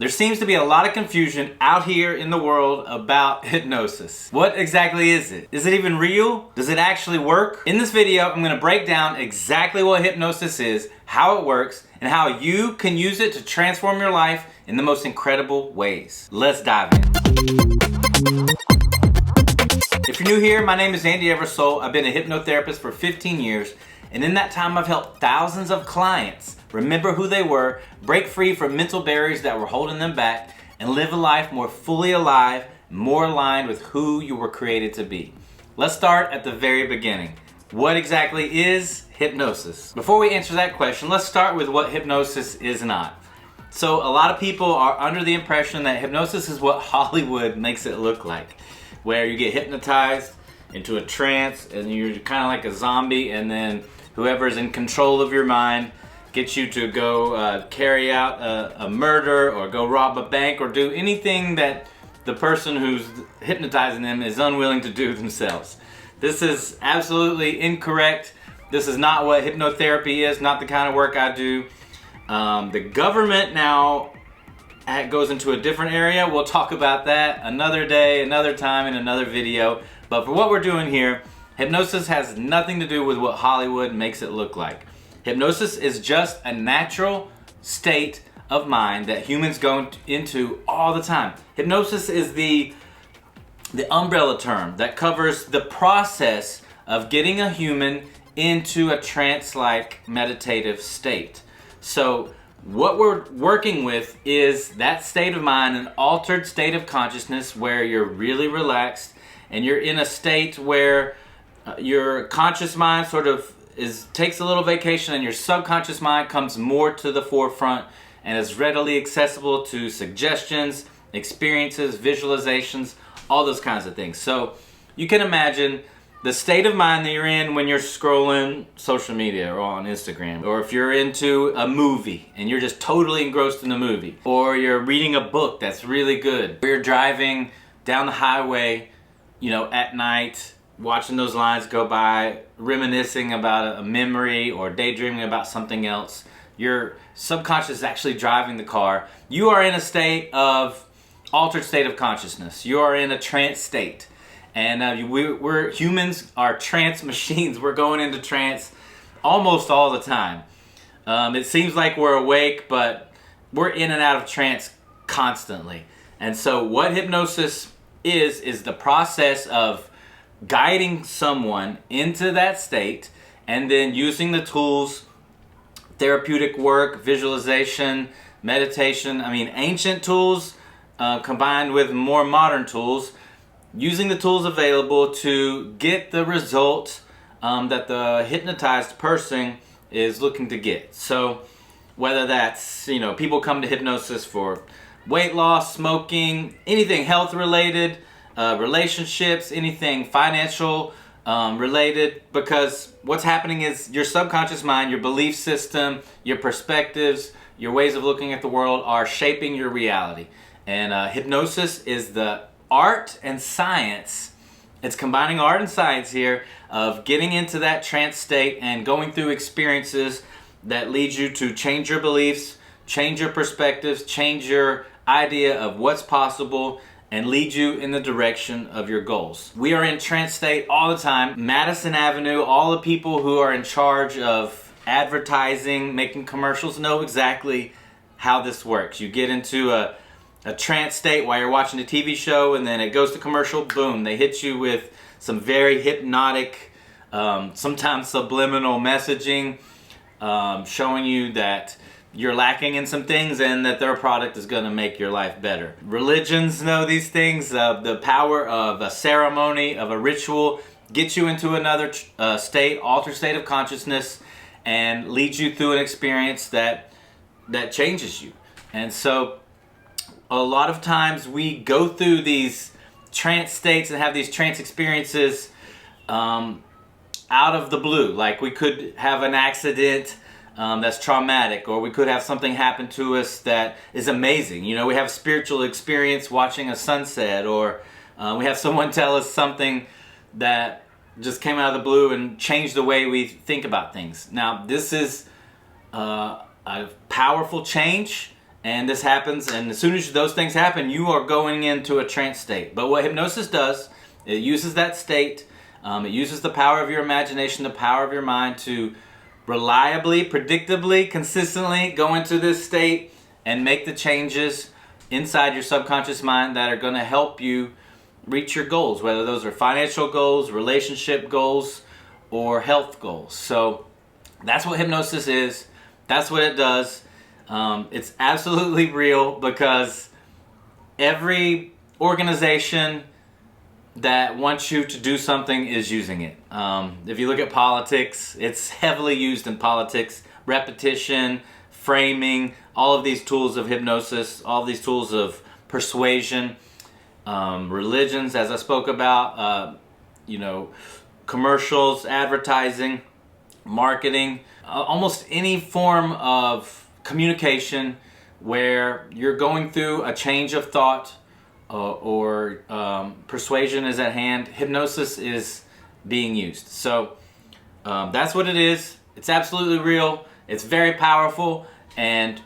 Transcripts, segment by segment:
There seems to be a lot of confusion out here in the world about hypnosis. What exactly is it? Is it even real? Does it actually work? In this video, I'm going to break down exactly what hypnosis is, how it works, and how you can use it to transform your life in the most incredible ways. Let's dive in. If you're new here, my name is Andy Eversole. I've been a hypnotherapist for 15 years, and in that time I've helped thousands of clients remember who they were, break free from mental barriers that were holding them back, and live a life more fully alive, more aligned with who you were created to be. Let's start at the very beginning. What exactly is hypnosis? Before we answer that question, let's start with what hypnosis is not. So a lot of people are under the impression that hypnosis is what Hollywood makes it look like, where you get hypnotized into a trance and you're kind of like a zombie, and then whoever's in control of your mind gets you to go carry out a murder or go rob a bank or do anything that the person who's hypnotizing them is unwilling to do themselves. This is absolutely incorrect. This is not what hypnotherapy is, not the kind of work I do. The government now goes into a different area. We'll talk about that another day, another time, in another video. But for what we're doing here, hypnosis has nothing to do with what Hollywood makes it look like. Hypnosis is just a natural state of mind that humans go into all the time. Hypnosis is the umbrella term that covers the process of getting a human into a trance-like meditative state. So what we're working with is that state of mind, an altered state of consciousness where you're really relaxed and you're in a state where your conscious mind sort of takes a little vacation and your subconscious mind comes more to the forefront and is readily accessible to suggestions, experiences, visualizations, all those kinds of things. So you can imagine the state of mind that you're in when you're scrolling social media or on Instagram, or if you're into a movie and you're just totally engrossed in the movie, or you're reading a book that's really good, or you're driving down the highway, at night, watching those lines go by, reminiscing about a memory or daydreaming about something else. Your subconscious is actually driving the car. You are in a altered state of consciousness. You are in a trance state. And we're humans are trance machines. We're going into trance almost all the time. It seems like we're awake, but we're in and out of trance constantly. And so what hypnosis is the process of guiding someone into that state and then using the tools, therapeutic work, visualization, meditation, ancient tools combined with more modern tools, using the tools available to get the result that the hypnotized person is looking to get. So whether that's, people come to hypnosis for weight loss, smoking, anything health related, relationships, anything financial related, because what's happening is your subconscious mind, your belief system, your perspectives, your ways of looking at the world are shaping your reality. And hypnosis is the art and science. It's combining art and science here of getting into that trance state and going through experiences that lead you to change your beliefs, change your perspectives, change your idea of what's possible, and lead you in the direction of your goals. We are in trance state all the time. Madison Avenue, all the people who are in charge of advertising, making commercials know exactly how this works. You get into a trance state while you're watching a TV show, and then it goes to commercial, boom, they hit you with some very hypnotic, sometimes subliminal messaging, showing you that you're lacking in some things and that their product is going to make your life better. Religions know these things. The power of a ceremony, of a ritual, gets you into another altered state of consciousness and leads you through an experience that changes you. And so a lot of times we go through these trance states and have these trance experiences out of the blue. Like we could have an accident that's traumatic, or we could have something happen to us that is amazing. We have a spiritual experience watching a sunset, or we have someone tell us something that just came out of the blue and changed the way we think about things. Now, this is a powerful change, And this happens, and as soon as those things happen, you are going into a trance state. But what hypnosis does, it uses that state, it uses the power of your imagination, the power of your mind to reliably, predictably, consistently go into this state and make the changes inside your subconscious mind that are going to help you reach your goals, whether those are financial goals, relationship goals, or health goals. So that's what hypnosis is. That's what it does. It's absolutely real because every organization that wants you to do something is using it. If you look at politics, it's heavily used in politics. Repetition, framing, all of these tools of hypnosis, all of these tools of persuasion, religions, as I spoke about, commercials, advertising, marketing, almost any form of communication where you're going through a change of thought or persuasion is at hand, hypnosis is being used. So that's what it is. It's absolutely real. It's very powerful, and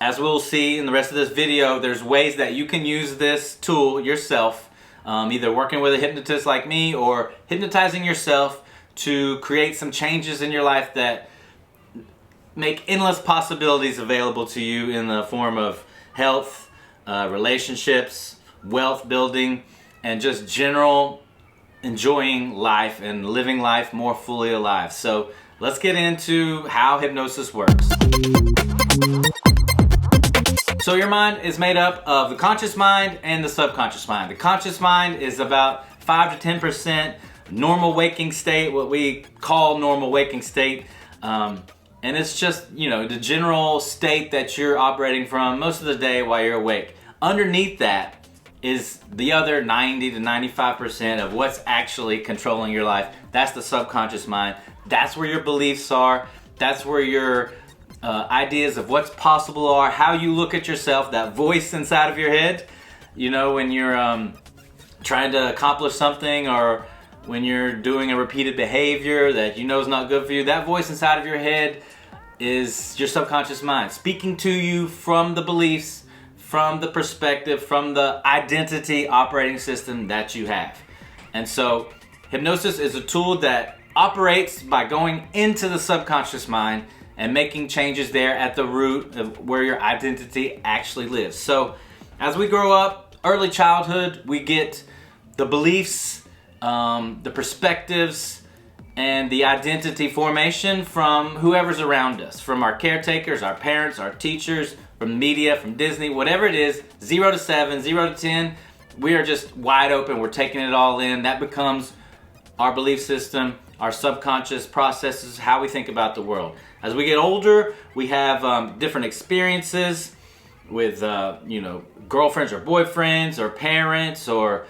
as we'll see in the rest of this video, there's ways that you can use this tool yourself, either working with a hypnotist like me or hypnotizing yourself to create some changes in your life that make endless possibilities available to you in the form of health, relationships, wealth building, and just general enjoying life and living life more fully alive. So let's get into how hypnosis works. So your mind is made up of the conscious mind and the subconscious mind. The conscious mind is about 5 to 10% normal waking state, what we call normal waking state. And it's just, the general state that you're operating from most of the day while you're awake. Underneath that is the other 90 to 95% of what's actually controlling your life. That's the subconscious mind. That's where your beliefs are. That's where your ideas of what's possible are, how you look at yourself, that voice inside of your head. When you're trying to accomplish something, or when you're doing a repeated behavior that is not good for you, that voice inside of your head is your subconscious mind speaking to you from the beliefs, from the perspective, from the identity operating system that you have. And so hypnosis is a tool that operates by going into the subconscious mind and making changes there at the root of where your identity actually lives. So as we grow up, early childhood, we get the beliefs, the perspectives, and the identity formation from whoever's around us, from our caretakers, our parents, our teachers, from media, from Disney, whatever it is, 0 to 7, 0 to 10, we are just wide open. We're taking it all in. That becomes our belief system, our subconscious processes, how we think about the world. As we get older, we have different experiences with, girlfriends or boyfriends or parents, or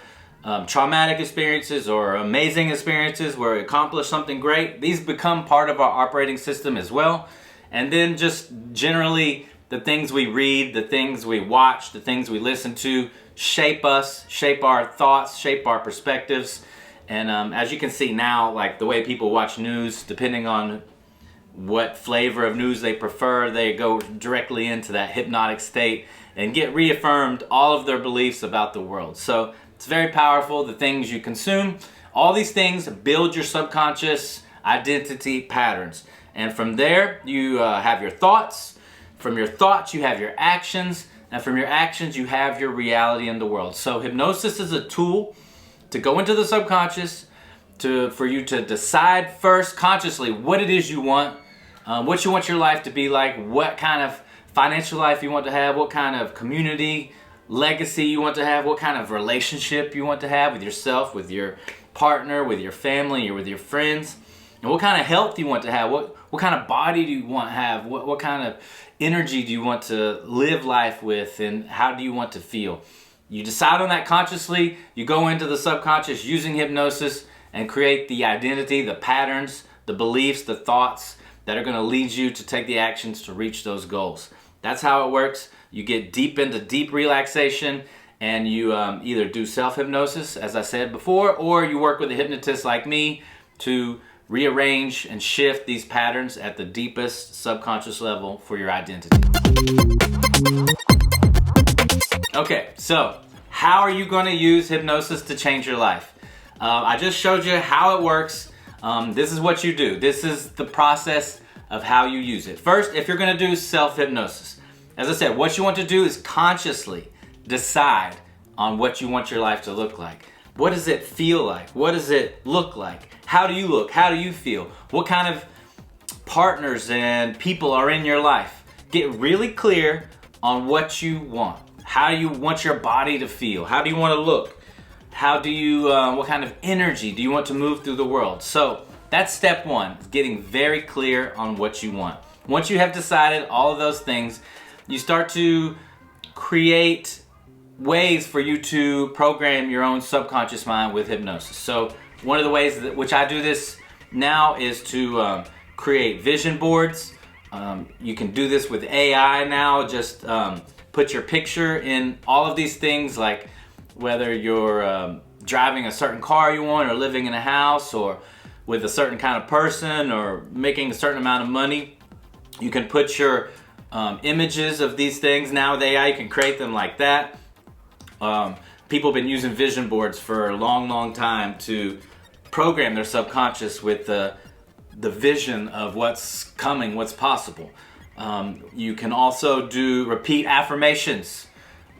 traumatic experiences or amazing experiences where we accomplish something great. These become part of our operating system as well. And then just generally the things we read, the things we watch, the things we listen to shape us, shape our thoughts, shape our perspectives. And as you can see now, like the way people watch news, depending on what flavor of news they prefer, they go directly into that hypnotic state and get reaffirmed all of their beliefs about the world. So it's very powerful, the things you consume. All these things build your subconscious identity patterns. And from there, you have your thoughts. From your thoughts, you have your actions. And from your actions, you have your reality in the world. So hypnosis is a tool to go into the subconscious, for you to decide first consciously what it is you want, what you want your life to be like, what kind of financial life you want to have, what kind of community legacy you want to have, what kind of relationship you want to have with yourself, with your partner, with your family, or with your friends, and what kind of health you want to have, what kind of body do you want to have, what kind of energy do you want to live life with, and how do you want to feel. You decide on that consciously, you go into the subconscious using hypnosis and create the identity, the patterns, the beliefs, the thoughts that are going to lead you to take the actions to reach those goals. That's how it works. You get deep into deep relaxation, and you either do self-hypnosis, as I said before, or you work with a hypnotist like me to rearrange and shift these patterns at the deepest subconscious level for your identity. Okay, so how are you going to use hypnosis to change your life? I just showed you how it works. This is what you do. This is the process of how you use it. First, if you're going to do self-hypnosis, as I said, what you want to do is consciously decide on what you want your life to look like. What does it feel like? What does it look like? How do you look? How do you feel? What kind of partners and people are in your life? Get really clear on what you want. How do you want your body to feel? How do you want to look? How do you, what kind of energy do you want to move through the world? So that's step one, getting very clear on what you want. Once you have decided all of those things, you start to create ways for you to program your own subconscious mind with hypnosis. So one of the ways that which I do this now is to create vision boards. You can do this with AI now. Just put your picture in all of these things, like whether you're driving a certain car you want, or living in a house, or with a certain kind of person, or making a certain amount of money. You can put your images of these things. Now with AI, you can create them like that. People have been using vision boards for a long time to program their subconscious with the vision of what's coming, what's possible. You can also do repeat affirmations.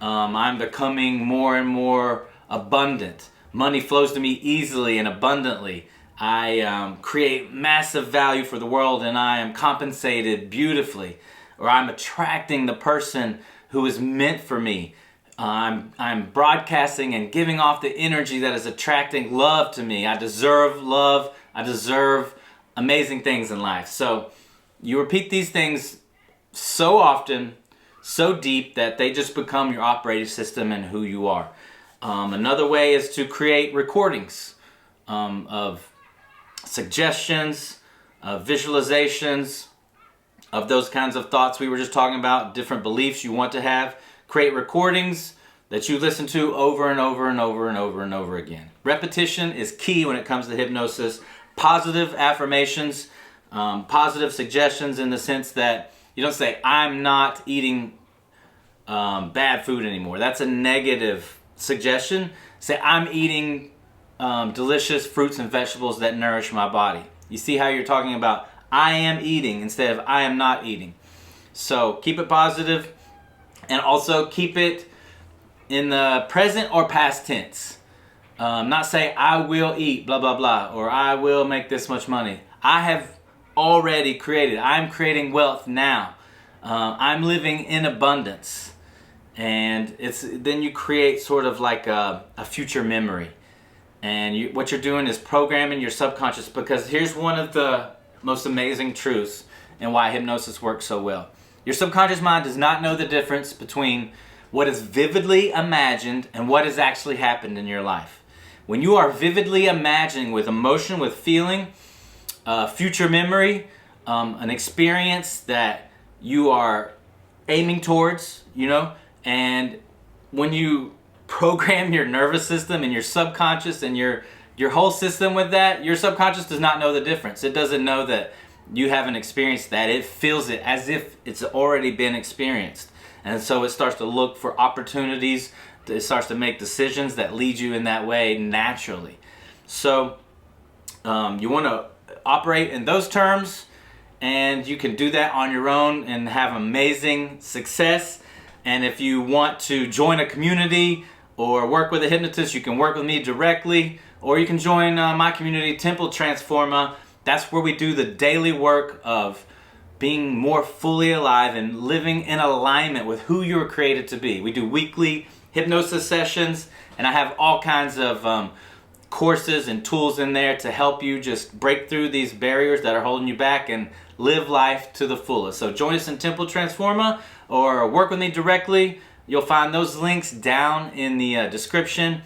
I'm becoming more and more abundant. Money flows to me easily and abundantly. I create massive value for the world, and I am compensated beautifully. Or I'm attracting the person who is meant for me. I'm broadcasting and giving off the energy that is attracting love to me. I deserve love. I deserve amazing things in life. So you repeat these things so often, so deep, that they just become your operating system and who you are. Another way is to create recordings of suggestions, visualizations, of those kinds of thoughts we were just talking about, different beliefs you want to have. Create recordings that you listen to over and over and over and over and over again. Repetition is key when it comes to hypnosis. Positive affirmations, positive suggestions, in the sense that you don't say, I'm not eating bad food anymore. That's a negative suggestion. Say, I'm eating delicious fruits and vegetables that nourish my body. You see how you're talking about I am eating instead of I am not eating. So keep it positive, and also keep it in the present or past tense. Not say I will eat blah blah blah, or I will make this much money. I have already created. I'm creating wealth now. I'm living in abundance. And then you create sort of like a future memory. And what you're doing is programming your subconscious, because here's one of the most amazing truths and why hypnosis works so well. Your subconscious mind does not know the difference between what is vividly imagined and what has actually happened in your life. When you are vividly imagining with emotion, with feeling, future memory, an experience that you are aiming towards, and when you program your nervous system and your subconscious and your whole system with that, your subconscious does not know the difference. It doesn't know that you haven't experienced that. It feels it as if it's already been experienced. And so it starts to look for opportunities. It starts to make decisions that lead you in that way naturally. So you want to operate in those terms, and you can do that on your own and have amazing success. And if you want to join a community or work with a hypnotist, you can work with me directly, or you can join my community, Temple Transforma. That's where we do the daily work of being more fully alive and living in alignment with who you were created to be. We do weekly hypnosis sessions, and I have all kinds of courses and tools in there to help you just break through these barriers that are holding you back and live life to the fullest. So join us in Temple Transforma, or work with me directly. You'll find those links down in the description.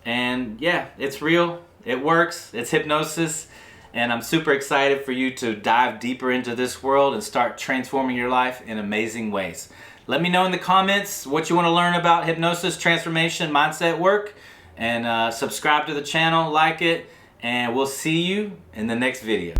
And yeah, it's real, it works, it's hypnosis, and I'm super excited for you to dive deeper into this world and start transforming your life in amazing ways. Let me know in the comments what you want to learn about hypnosis, transformation, mindset work, and subscribe to the channel, like it, and we'll see you in the next video.